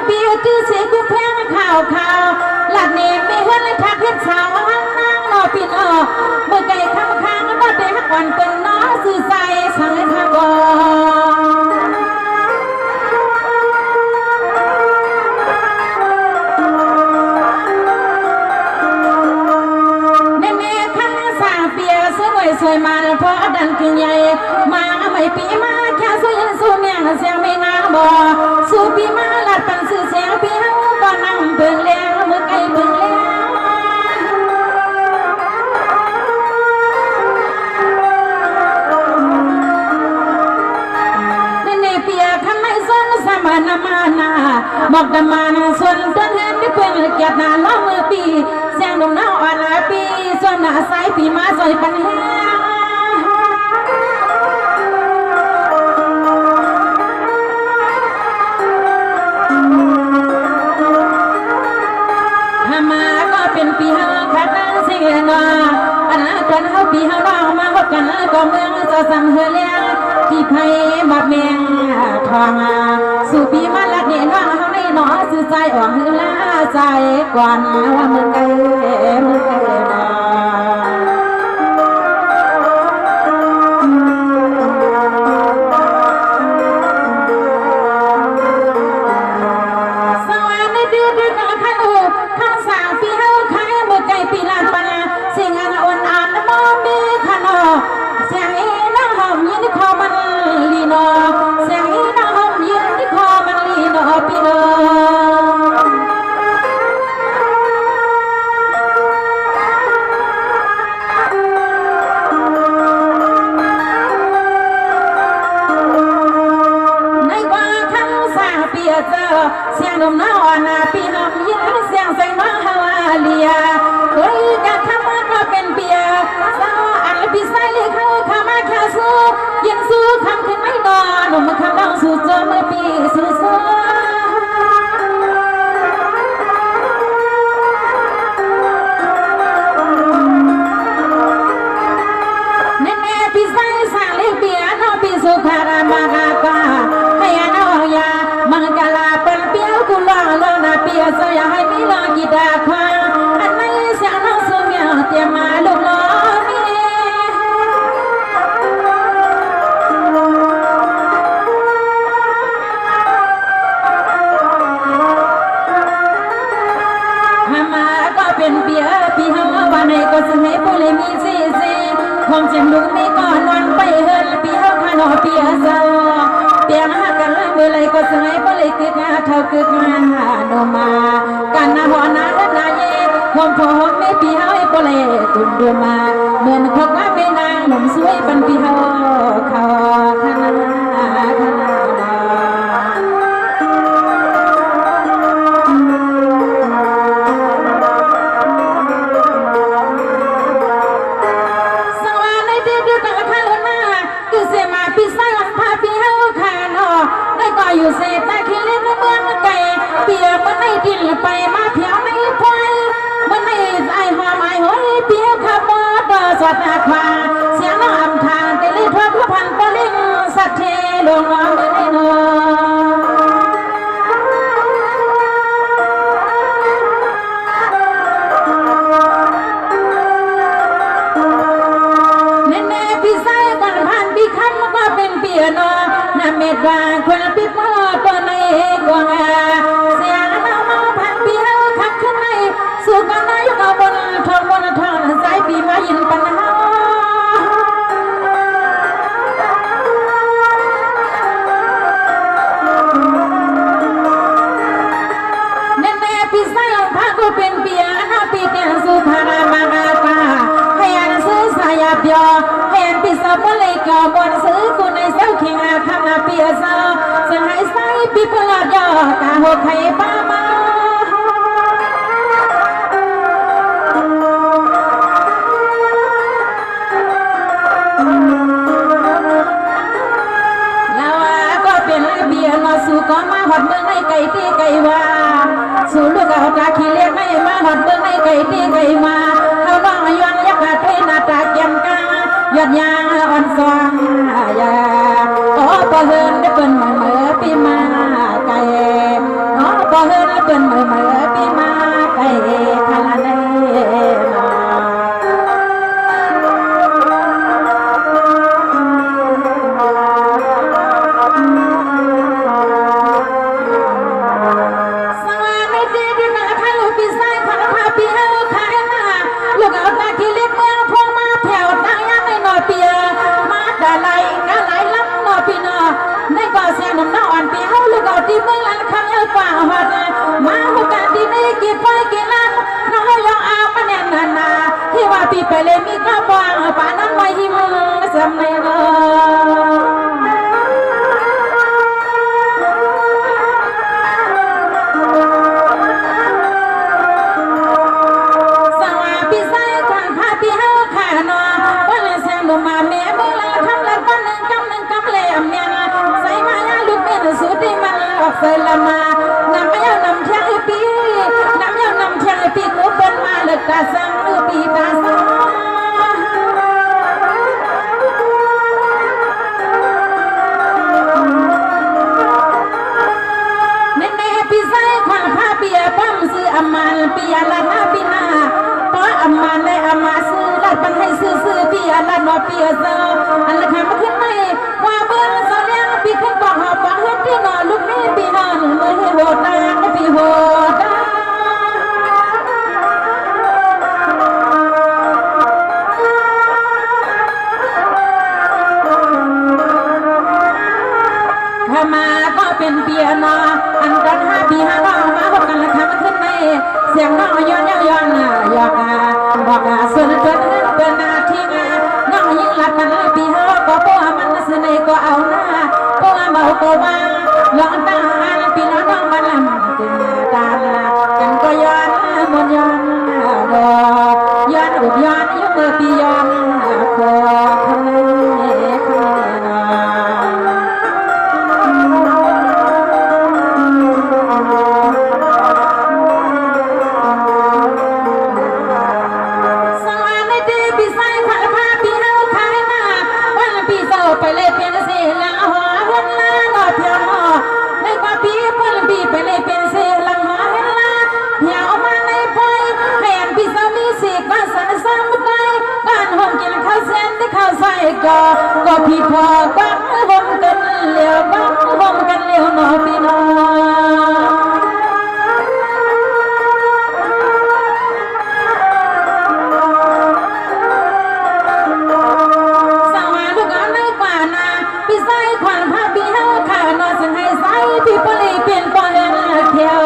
ปีที่สีกูแพงข่าวหลักนี้มีเฮือนและทักเฮ็ดสาวนั่งนอปีนอเมื่อไก่ข้างๆก็ได้หักวันเป็นน้อสื่อใจสังให้ข้าก่อนสวยมาเพราะดันกินใหญ่มาไม่ปีมาแค่สวยสู้เมียเสียงไม่งาบ่สู้ปีมาลัดปันสื่อเสียงปีเฮาก็นั่งเบิ่งแลงมือไก่เบิ่งแลงนี่เปียข้างในส่วนสมานมานาบอกดมานส่วนต้นเห็นที่เพิ่นเกียรตินาล้อมือปีเสียงดงน้าอ่อนละปีส่วนหน้าสายปีมาสวยปันแฮเป็นปีเฮาขัดเสียงว่าอันนั้นคนเฮาปีเฮาร้องมาพบกันก็เมืองจะสั่งเฮเลี้ยงที่ไผบัดแมงทองสู่ปีมาลัดเนี่ยน้องเฮาในหนอสื่อใจอ่อนหือลาใจก่อนว่ามึงไกลมึงไกลเสียงลมหนาวนาปีหอมยิ้มเสียงใส่มาฮาวาเลียเฮ้ยกะทำมันก็เป็นเบียร์สาวอันปีใส่เลี้ยเขาข้ามาแค่สู้ยังสู้คำขึ้นไม่นอนหนุ่มคำดังสู้เจอเมื่อปีสู้สู้แน่ๆปีใส่สาเลี้ยเบียร์น้องปีสุขารามากากาให้ยาน้องยามังกลาเป็นเปียวกุลาลนาเปียสยให้มีลากีดาควาอันไหนเสียงน้องสูงเมียเตรียมมาลูกล้อมีหามาก็เป็นเปียพี่หาวันไหนก็จะให้ผู้เลยมีซีคงจะลุกไม่ก่อนวันไปเฮิรเปียขนอเปียเศร้าเปียมากันเลยเมื่อไรก็สมัยเมื่อไรเกิดงาเท่าเกิดงาโนมากันนาหัวนาเฮ็ดนาเย่ผมพอไม่ปีเฮาไอ้ปเลยตุนดูมาเหมือนพกว่าเป็นนางหนุ่มสวยเป็นปีเฮาเขาขนาดอยู่เศษตาขี้เล็กเมืองไก่เปียกมันในดินไปมาเพียวในควายมันในไอหอมไอหอยเปียกขับมอเตอร์สดอาควาเสียงน้ำทางเตลิทวัดพันปลิงสัตเทลงน้ำในนอแน่ๆพี่ใส่ก่อนผ่านพี่คำก็เป็นเปียโนน้ำเม็ดวางคนปิดมือตัวในกวางเสียงน้ำมาพันปีเฮาขับขึ้นในสู่กันนายกเอาบนทองสายปีมายินปัญหาแน่ๆปีใส่พาก็เป็นเปียน้าปีเตียนสู่พารามากาตาให้อันซื้อสายเปียเห็นปีสอบเลยก่อบนซื้อคุณในเซลคิงคำนาเปียเซาเสียงให้ใส่ปีพลาดยอตาหัวไข่ป้ามาแล้วก็เป็นเบียร์มาสู่ก่อนมาหอดเมืองในไก่ตีไก่ว่าสู่ลูกเอาตาขี้เลี้ยงให้มาหอดเมืองในไก่ตีไก่มาเขาบ้องย้อนยักษ์ หน้าตาเกี่ยมกายอดยางอ่อนซองยาโอ้พอเฮินได้เป็นเมื่อปีมาไก่โอ้พอ เลยมีก็บางป่าน้ำไว้หิมสำเนียงมาแม่เมื่อละคำละก้อนหนึ่งกำเลยเมียนใส่มายาลูกเมียนสุดที่มันออกใส่ละมานำยานำเชียงปีนำยานำเชียงปีกูเป็นมาเลิกตาสังปีตาสังเน่ปีใส่ขวางผ้าเปียปั้มซื้ออามันปียาละหน้าปีหน้าเพราะอามันเลยอามาซื้อลัดปันให้ซื้อปียาละนอปียาเซออันละคำมาขึ้นไม่ว่าเบอร์โซเลียงปีขึ้นบอกหอบบอกเฮ็ดที่นอนลูกนี่ปีนอนเมื่อให้โหดได้ปีโหดได้ถ้ามาก็เป็นเปียนออันกัน5 ปี5 น้องมาพบกันละคำมาขึ้นไม่เสียงน้องย้อนยอกบอกส่วนเกินเป็นนาทีงาน้องยิ่งหลับมันปีเฮาก็ปัวมันสนก็เอาหน้าปัวเบาก็วางหลอนตาปีน้องมันลำตึงตากันก็ย้อนมนย้อนย้อนอุดย้อนยกมือปีย้อนขอคำนี้ไปเลยเป็นเสียหลังหัวเห็นล้านหน่อยเพียงหม้อในกว่าปีเพิ่นปีไปเลยเป็นเสียหลังหัวเห็นล้านเหี่ยวมาในปอยแห่งพี่สามีสิก็สารสร้างบุญได้บ้านห้องกินข้าวเส้นที่ข้าวใส่ก็พี่พอบังห่มกันเลี้ยวบังห่มกันเลี้ยวหน่อพี่น้องพี่ปลีเปลี่ยนปอยเขียว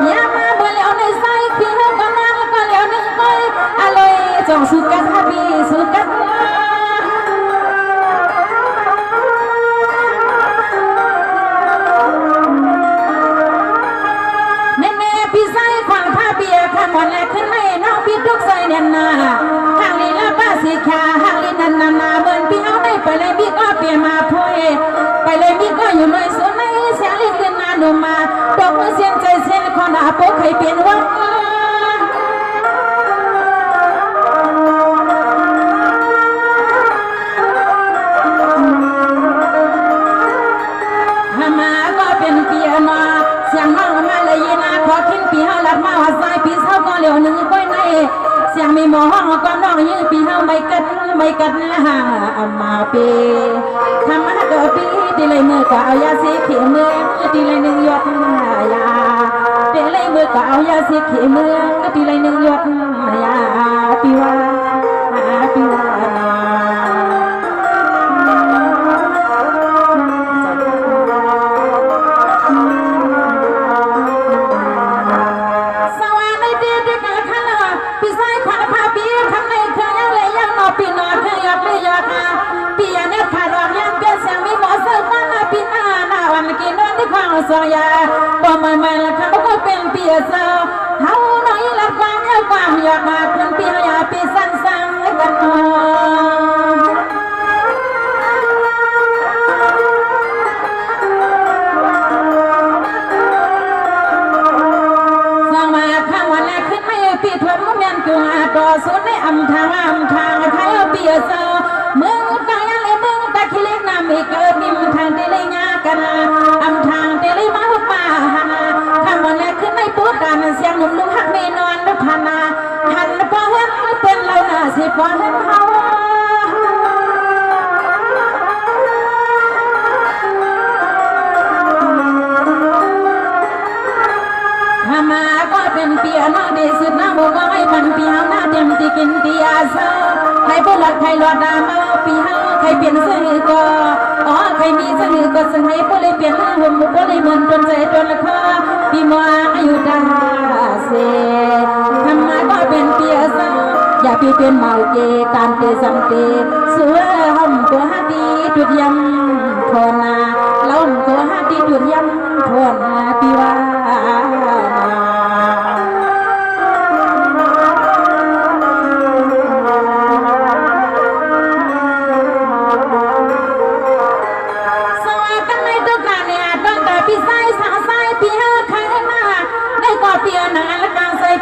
ยามาเบลเอาในไส้พี่เฮาก็มาแล้วก็เลี้ยวหนึ่งไปอะไรจงสุกัดฮับบี้สุกัดแน่พี่ไส้ขวางผ้าเบียร์ข้ามวันแรกขึ้นไม่น้องพี่ทุกใส่เนียนนาห่างลีละป้าสีขาห่างลีนันนาเหมือนพี่เอาได้ไปเลยพี่ก็เปลี่ยนมาพูดไปเลยพี่ก็อยู่ในสวนในเสียงลิขึ้นนาหนุ่มมาดอกมือเสียงใจเสียงคอหน้าโป๊กให้เปลี่ยนวังมาก็เป็นเปียมาเสียงห้องมาเลยยีนาขอทิ้งปีเฮาลัดมาหัดใจปีเฮาก็เหลียวหนึ่งก้อยในเสียงมีหมอห้องก็น้องยื้อปีเฮาไม่กัดนะห่างมาเปทำมาก็ปีดีเลยมือก็เอายาสีเขียวมือดีเลยหนึ่งหยดยาดีเลยมือก็เอายาสีเขียวมือดีเลยหนึ่งหยดยาปีว่าปีนอนเคยยอดเลยยอดมาปียาเนี่ยขาดออกยังเปลี่ยนเสียงมีหมอเสริมมาปีหน้าวันกินนอนที่ข้างสองยาบ่ไม่ละค่ะก็เป็นปีเสาเฮาหน่อยละความยาวความยอดมาเป็นปียาปีสั้นกันสองมาข้างวันแรกขึ้นไม่ปีทวนมุ่งเมียนเกลือต่อสู้ในอำทางใครเอาเปียเซอมึงกายอะไรมึงตะคิเล็กน้ำอีกเกิดนิ่มทางเตลิงากันอำทางเตลิมาหุบป่าข้างวันแรกขึ้นในปุ๊บกันเสียงหนุ่มลุงหักเมนอนดุพานาหันพอเห็นเป็นเราหน้าสิพอเห็นเขามาก็เป็นเปียน้องดีสุดน้ำบุกไว้มันเปียหน้าเต็มที่กินเปียเศร้าใครบุหลักใครหลอดดามาปีเฮาใครเปลี่ยนเสื้อก็ใครมีเสื้อก็ซึ่งให้ผู้เลยเปลี่ยนหุ่นผู้เลยเหมือนจนใจจนละคอปีมัวอายุดาเสทำมาก็เป็นเปียเศร้า อย่าไปเป็นเมาเกตามเตสัมเตสวยหอมตัวฮัดีจุดยำทอนาล้มตัวฮัดีจุดยำทอนาปีวา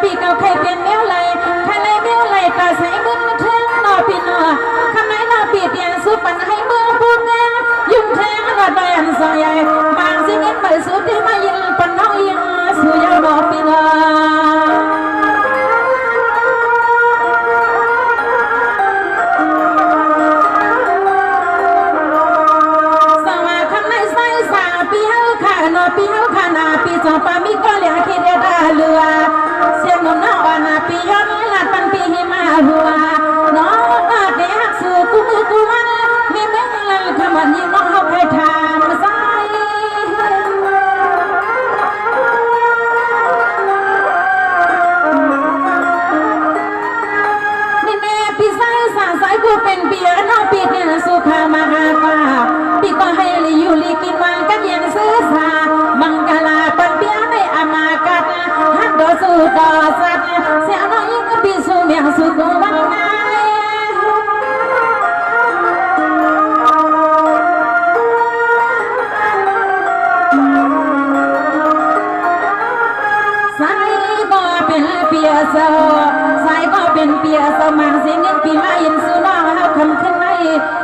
ปีเก่าใครเปลี่ยนเมียวเลยใครเลยเมียวเลยตาใส่เมืองเทงนอปีนอคำไหนนอปีเตียนสู้ปันให้เมืองพูดแง่ยุ่งแทงนอดใบอันสอยใหญ่บางสิ่งเงินไปสู้ที่มายิงปันน้องยิงสู้ยาวดอกปีนอสว่าคำไหนใส่สาปีเฮาขานอปีเฮาขานาปีจอปามีก็เหลียคิดเดดาเรือเสียงนน้องวานาปีย้อนลาดปันปีหิมาหัวน้องอาเดหักสู่กูมือกูมันมีเมืองลันขมันยิ่งน้องเขาใครทำใส่นี่แม่ปีใส่สาสายกูเป็นเบียน้องปีเดียนสุขามาหากว่าปีก็ให้ลีอยู่ลีกินวันกันเย็นซื้อสามังกลาปันเบียในอามากัดฮักดอสู่ดอสัตเสียน้องยิ่งปีสู่เมียงสู่กูวันไงสายก็เป็นเปียเศร้าสายก็เป็นเปียเศร้ามังเสียงเงินปีมายินสู่น้องเฮาคำขึ้นไหม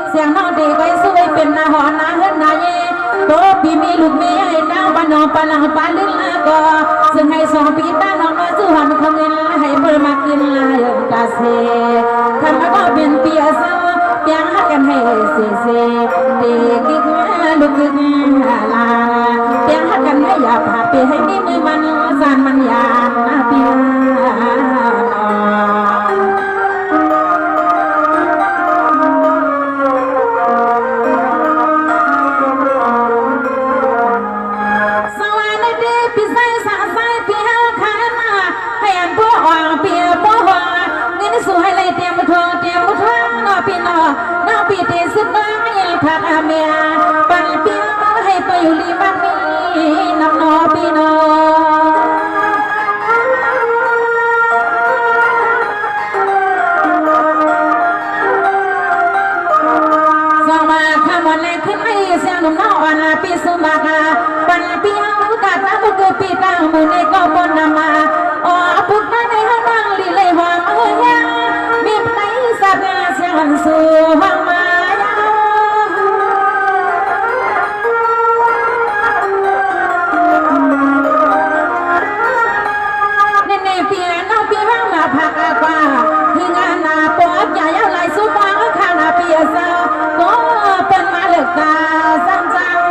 เสียงน้องเด็กไว้สวยเป็นนาหอนนาเฮือนนาเย่โตปีมีลูกเมียให้ดาวบ้านนองปาลังปาลึกละก็ซึ่งให้สองปีบ้านน้องมาสู่หันคงเงินให้เปิดมากินลายตาเสคำว่าก็เป็นเปียเศร้าเปียงหักกันให้เสียเสียเด็กกิ๊กลูกกิ๊กลาเปียงหักกันให้อย่าผ่าเปียให้มีมือมันสานมันยานเปียสู่ให้เลยเตรียมทองเตรียมทองนอปีนอนอปีเตสุดน้อยผักเมียปันเปียให้ไปอยู่ลีบ้านมีน้ำนอปีนอสมาขมวันแรกขึ้นให้เสียงนุ่มน้องวันละปีสุมาปันเปียกาตาบุกปีตั้งมือในก็บนนำมาอ๋อปุกมาในห้องนั่งลีเลยหอมยังมีไผ่สับเสียงสู่ห้องมายาวเนเปียน้องปีห้องมาพักกว่าคืองานนาปอบใหญ่เอาไหลสู้ฟ้าข้างนาเปียเศร้าก็เป็นมาเลือกตาซ้ำจัง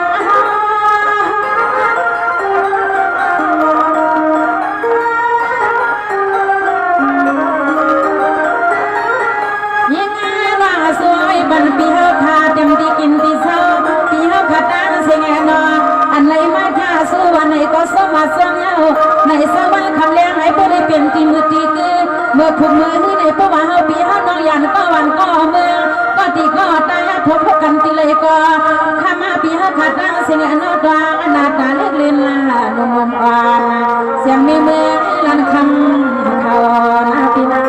บันปีเฮาขาเต็มที่กินที่เศร้าปีเฮาขาตั้งเสียงนออันไหนมาแค่สู้วันไหนก็สมาสมเงาในสวรรค์คำเลี้ยงให้ผู้ได้เปลี่ยนที่มือตีคือเมื่อผูกมือในผู้ว่าเฮาปีเฮาน้องยันก็วันก็เมืองก็ตีก็ตายพบกันตีเลยก็ข้ามาปีเฮาขาตั้งเสียงนอดวางอนาตาเล็กเล่นลาหนุ่มอ่อนเสียงมีเมืองลันคำเขานาปีนา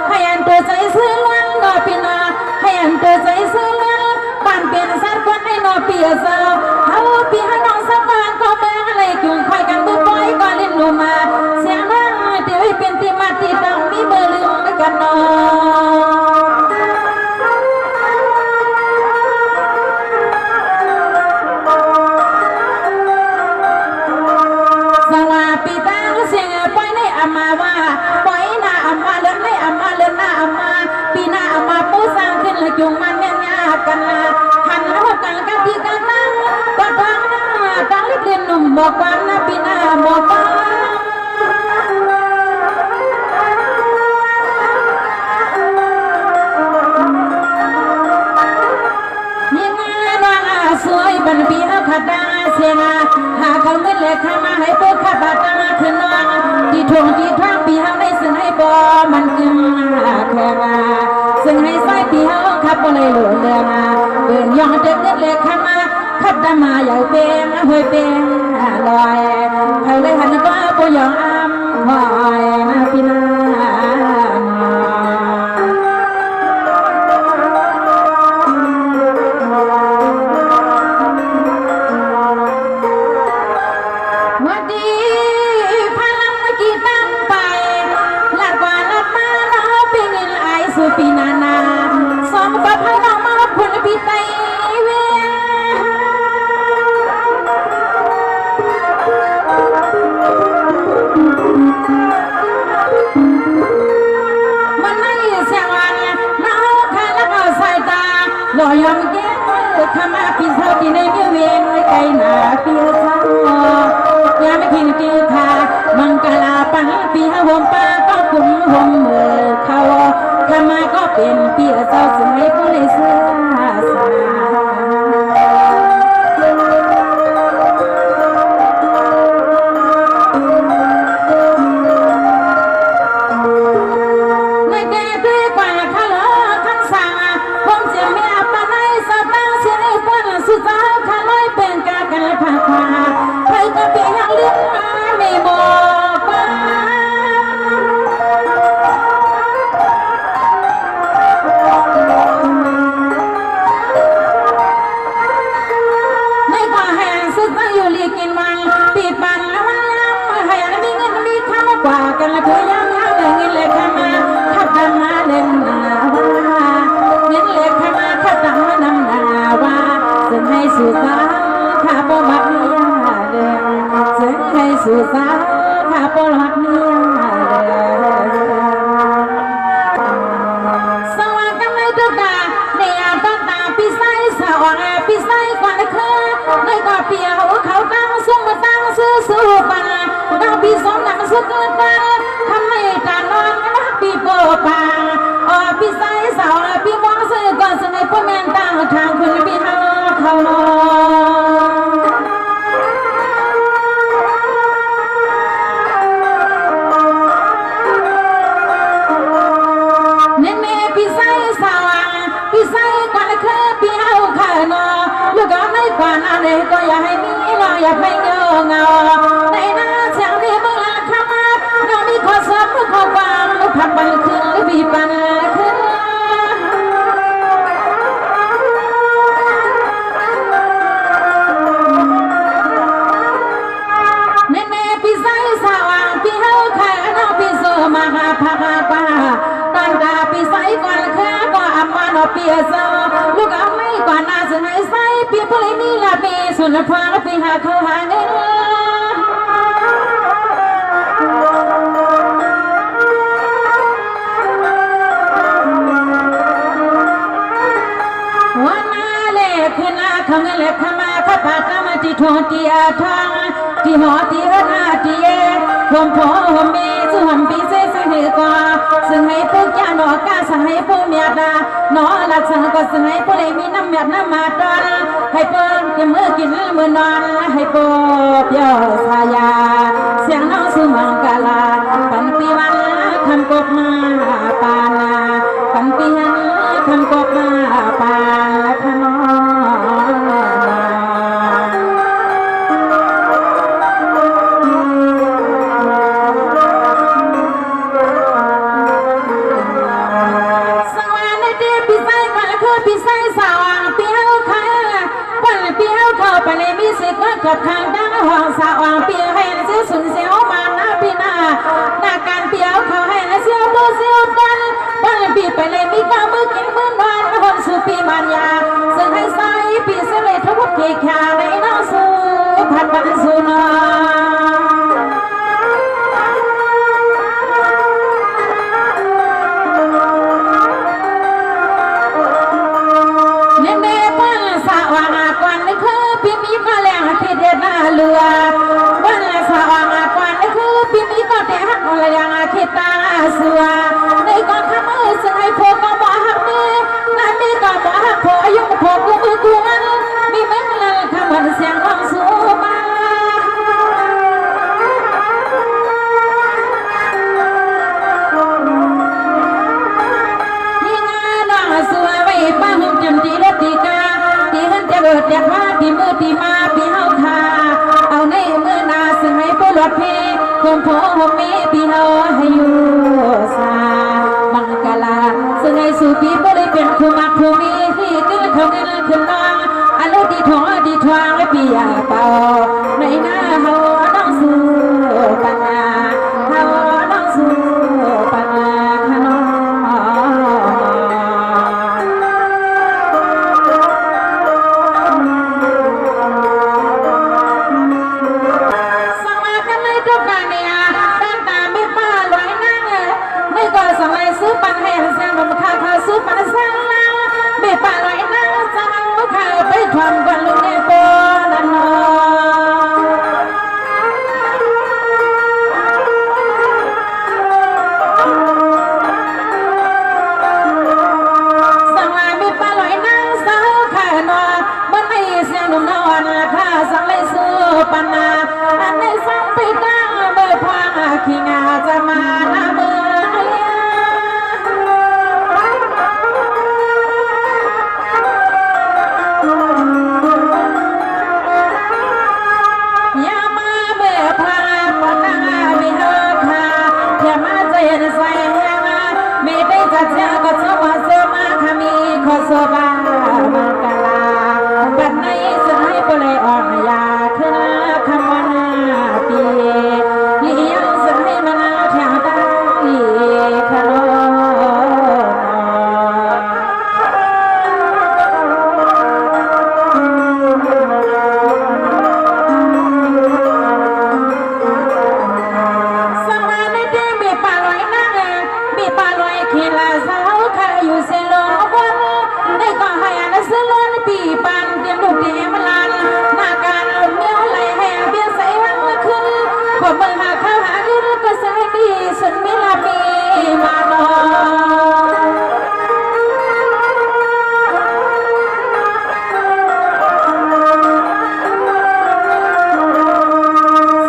ให้อันตัวใจซื้อล้วนนอปีนาให้อันตัวใจซื้อล้วนบ้านเป็นสัตว์คนให้นอปีเศร้าเขาปีให้น้องสว่างก็เมืองอะไรจุงคอยกันบุบอยก็เล่นลงมาเสียงร้องเดี๋ยวให้เป็นที่มาที่ต้องมีเบอร์ลืมไม่กันนอสว่าปีตั้งเสียงปล่อยในอามาว่าปล่อยหน้าอามาเลื่อนในอามาเลื่อนหน้าอามาปีหน้าอามาปูสร้างขึ้นเลยจุงมันเนี่ยยากกันละหันแล้วกันกันที่กันนั่งก็ฟังตั้งเล็กเรียนหนุ่มบอกวันนะปีหน้าบอกว่า ดาเสียงหาเขาเงินเล็กข้ามาให้พวกข้าบาดาขึ้นนอนที่ทวงที่ทางปีเฮาได้ซึ่งให้บ่มันกึ่งแค่ซึ่งให้ใส่ปีเฮาขับบ่เลยหลุดเรื่องเบิ่งยองเด็กเงินเล็กข้ามาขับดามาใหญ่เป็นห้วยเป็นลอยเขาเลยหันก็บ่ยองอ้ำหอยนะพี่นาปีนานาสองฟ้าพลังมาคนปีไตเวมันไม่เสียวันน้องข้าแล้วก็สายตาลอยยอมแก้ข้ามาปีเท่าที่ในเมียเวียนไว้ไกลหนาเปียเศร้ายาไม่คิดจืดขามังกลาปังปีหอมป้าก็กุมหอมเมื่อเขาข้ามาก็เป็นเปียเศร้าสมัยผู้ในเสื้อสาในแดดด้วยกว่าข้าล้อข้างสั่งผมเสียเมียปะในสาวตั้งเสียในควันสุดสาวข้าลอยเป็นกากันผ่าผ่าใครก็เปียยังเลือกมาไม่บอกป้ากินมันปีปันแล้วมันล้ำให้อันมีเงินมีข้าวกว่ากันละเพื่อยังข้าวเงินเล็กข้ามาขับดำมาเล่นนาว่าเงินเล็กข้ามาขับดำมานำนาว่าซึ่งให้สู่สาวข้าบ่มักเมียเดินซึ่งให้สู่สาวข้าบ่มักเมียเดินสว่างกันเลยทุกตาเนี่ยต้นตาปีไซสว่างปีไซกว่าเคยในกว่าเปียวเขาตั้งสุ่มมาตั้งซื้อสู้ปันดาวปีสองหนังสุดเกินปันทำให้ตานอนปีโปปังปีไซสาวปีมองซื้อก่อนสมัยพ่อแม่ตั้งทางคุณปีหาเขานเน่เน่ปีไซสาวปีไซกว่าเคยปีเฮาขานอลูกก็ไม่กว่านาเด็กก็อย่าให้มีเราอย่าไปเงาเงาในหน้าเสียงที่เมื่อละข้ามาเรามีข้อสอบข้อความพัดไปขึ้นหรือบีปันขึ้นเน่เน่ปีไซสาวปีเฮาขานอปีโซมาหาพาป้าตอนตาปีไซก่อนแค่ก็อามาโนปีโซลูกเอาไม่กว่านาจะให้ใส่ปีพลีนี่ละปีสุนทรปีหาเขาหาเงินวันนาเล่ขึ้นนาเขาเงินเล็กข้ามาข้าพาตามาที่ทวงที่อาทองที่หอที่รัตนาที่เย่ผมพ่อผมเมย์สุวรรณปีเสซึ่งให้กว่าซึ่งให้พวกยาหนอกาสั่งให้ผู้เมียดาหนอหลักสั่งก็ซึ่งให้ผู้ใดมีน้ำเมียดน้ำมาตอนให้เปิ้ลเก็บมือกินมือนอนให้ปอบยอสายาเสียงน้องสุมังกาลาปันปีวันคำกบมาปานาปันปีหันคำกบมาปาขนอไปเลยมีสิทธิ์กับทางด้านห่วงสาวเปียวให้เสียวสุนเสียวมาหน้าพี่นาหน้าการเปียวเขาให้เสียวตัวเสียวดันบ้านปีไปเลยมีข้าวมือกินมื้อนอนคนสุปีมันยาซึ่งให้ใส่ปีเสลทบเกียร์ขาในน้องสู้ผัดบันสุนเรือวันละสาวงากว่านี่คือปีนี้ก็แต่หักอะไรอย่างคิดตาเสือในก่อนข้ามือซึ่งให้พวกก็บ่หักมือนั่นนี่ก็บ่หักพออายุพอกูมือกูมันมีแม่ละข้ามันเสียง มพอมีพี่เฮาให้อยู่สาบังกะลาซึ่งไอ้สุปีบ่ได้เป็นผู้มักผู้มีที่ขึ้นเขาเงินขึ้นน้องอันดีทองดีทวางและปียาเป่าในหน้าเฮาต้องสู้ปัญญาเฮาต้องสู้ปัญญาขนมซื้อปันให้สร้างมันค่าค่าซื้อปันสร้างเบ็ดป่าลอยนั่งสร้างข้าไปทำกันลุงในปอนันนสั่งลายเบ็ดป่าลอยนั่งสร้างข้านอมันไม่เสียงนุ่มนอนข้าสั่งเลยซื้อปันนาอันในสั่งไปตั้งเมื่อพวางขี้งาจะมาหน้าเมื่อสบามากาลาบัดในสายบริออกยาขึ้นคำว่าปีเลี้ยงสายมันแถวได้ขนมสมัยในเด็กมีปลาลอยนั่งมีปลาลอยขีลาสาวข้าอยู่เซโลได้ก็ให้อันสลอนปีปันเตรียมลูกเตรียมลานหน้าการเอาเนื้อไหลแห่เบี้ยใส่วังขึ้นพอเมื่อหาข้าวหาเงินก็ใส่ดีสุดมิลาปีมาดอ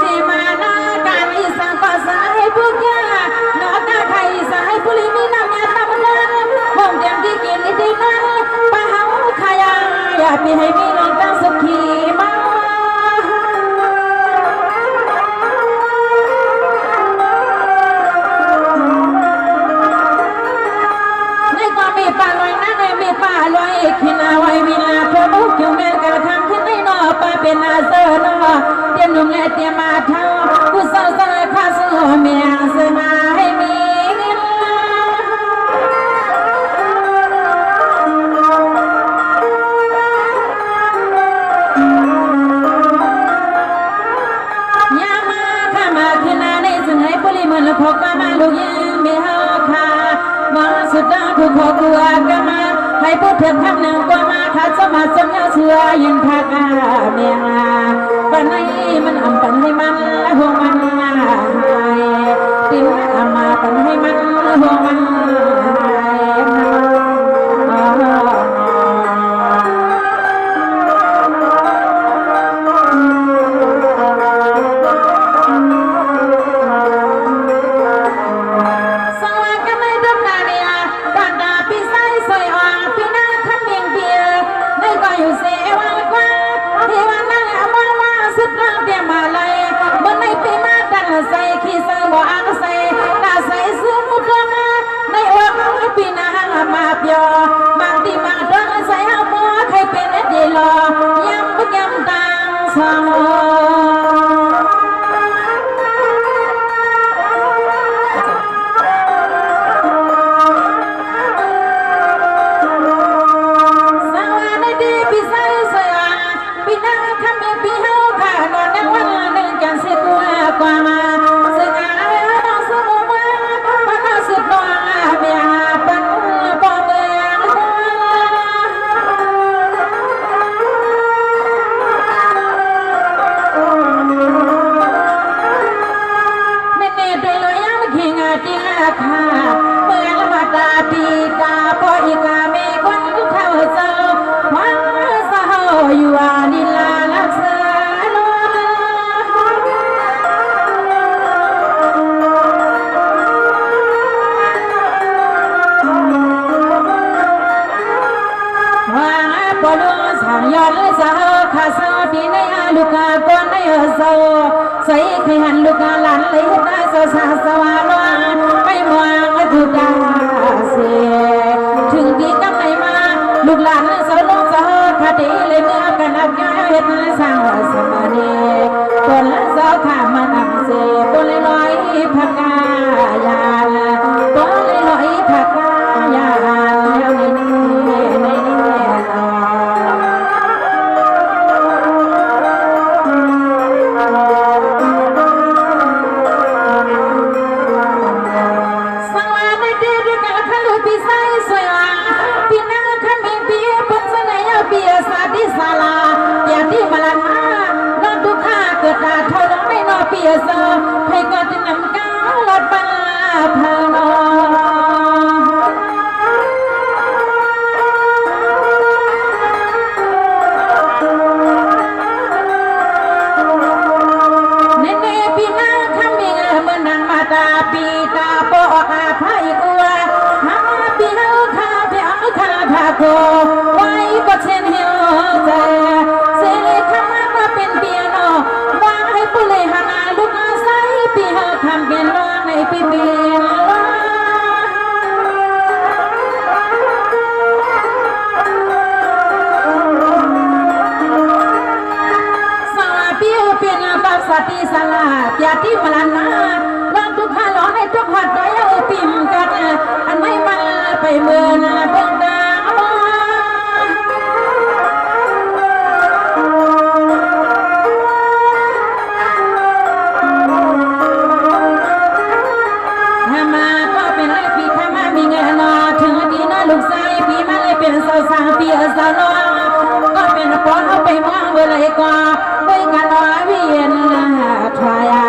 สีมาหน้าการอีสังก็สายพวกยานอตาไทยสายปุริมีน้ำยาตำนานห้องเตรียมที่กินที่นั่นอยากมีให้มีน้องตั้งสุขีมาในก็มีป่าลอยนั่งมีป่าลอยขินาไว้วิลาพระบุกอยู่แม่กระทำขึ้นในนอป่าเป็นอาเซอร์นอเตรียมนุ่มและเตรียมมาเท่ากูเศร้าเศร้าข้าสู้เมียเสือมาให้มีพกมาลูกยังไม่หาค่ามองสุดดาวผู้ขอกลัวกันมาให้พูดเถิดคำหนึ่งกว่ามาขาดสมาสมเนื้อเชื่อยังทากาเมียปันนี้มันอ่ำปันให้มันและห่วงมันหายติ้มอ่ำมาปันให้มันและห่วงมันหใส่ขี้เสือบ่อังใส่ตาใส่เสื้อมุดลงในวังปีนามาเปียบางที่บางตรงใส่เอาหม้อใครเป็นดีรอยำบุกยำตังสองสังวาในดีพี่ใส่เสื้อปีนาทำเป็นพี่เฮาค่ะนอนในวันหนึ่งกันเสียตัวกว่ามาบอลส hàng yon lấy sa khá sa tí nay luka con nay sa say khi hàn luka lan lấy ta sa sa sa loa bay moang thu ca se chừng tí cắm này mà lục lan sa lông sa khá tí lấy mưa cả nắp cái hết sang sa mà nè con sa khá mà nằm se con lấy nói phật ca ya con lấy nói phật ca ya leo nàyให้ก็จะนำก้าวลดบ้าพานอเนเนปีนาคำมีเมื่อนังมาตาปีตาปออาภาอีกัวหาปีเฮาคาเพียงคาพาโกไว้ก็เช่นเฮียวใจเสเลคำมาเป็นเปียโนวางให้ผู้เลยหาลูกอาศัยปีเฮาทำเป็นร้องในปีเปียนสติสลาปยาที่มลานาลองทุกข้าร้องให้ทุกหัดได้เอาปิ่มกันอันไม่มันไปเมื่อนาเบิ่งดาวถ้ามาก็เป็นไรปีถ้ามามีเงินนอถึงดีนะลูกชายปีมาเลยเป็นสาวสาวปีสาวน้องก็เป็นป้อนเอาไปมองเมื่อไรก็ไม่กันรอเวียนทายา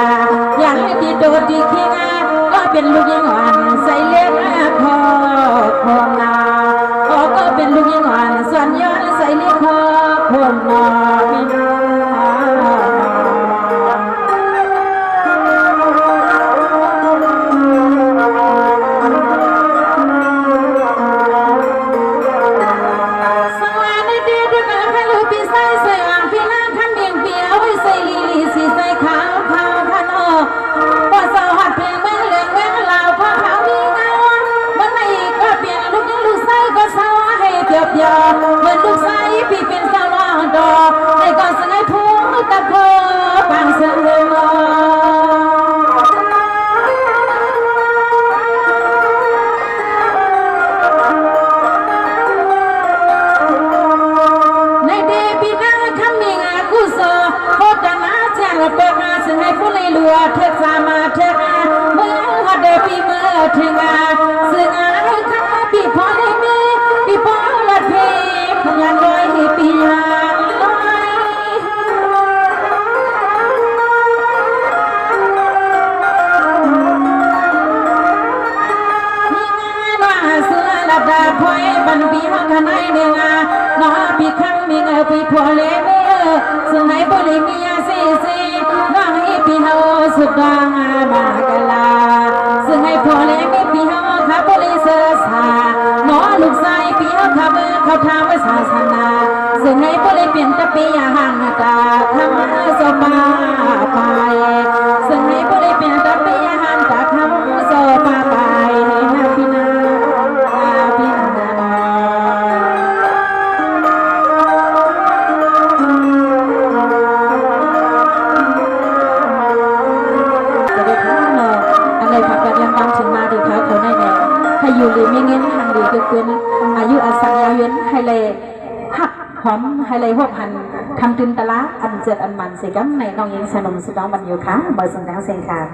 อยากให้ดีโดดดีขี้งาก็เป็นลูกยิงอ่อนใส่เลี้ยงคอคมนาก็เป็นลูกยิงอ่อนส่วนย้อนใส่เลี้ยงคอคมนาบินเหมือนลูกชายพี่เป็นสาวน้องดอกในก่อนสงายพูตะโพบางเสือในเดปีนาคำมีงากุศลโคตรนาแจ้งเปิดมาสงายผู้เลยลัวเทศามาเทศาเมื่อหัดเดปีเมื่อถึงาสึงาคำปีพอได้มีปีพอเพพยานลอยปียานลอยมีงานว่าเสือลัดดาพอยบันปีหักนายเนื้อน้อปีคำมีเงาปีพอเลเมื่อสงายบริมียาซีซีน้องให้ปีเฮาสุดดังมากลาสงายพอเลมีปีเฮาขับบริเสือสาหมอลูกชายปีเฮาขับเขาทำไว้ศาสนาซึ่งให้ผู้เลยเปลี่ยนตะปีอย่าห่างตาทำโซปาไปซึ่งให้ผู้เลยเปลี่ยนตะปีอย่าห่างตาทำโซปาไปนาพินาพินาจะได้ทั้งเนออันใดผักกันยังบางถึงมาดีเขาเขาแน่ให้อยู่หรือไม่เงี้ยทางดีเกินอายุอาศัยยาวเย็นให้เลยหักหอมให้เลยหัวพันทำตึนตะละอันเจิดอันมันสิกัมในน้องยิงสนมสุดน้องบรรยุค่ะเบอร์ส่งทางเสียงค่ะ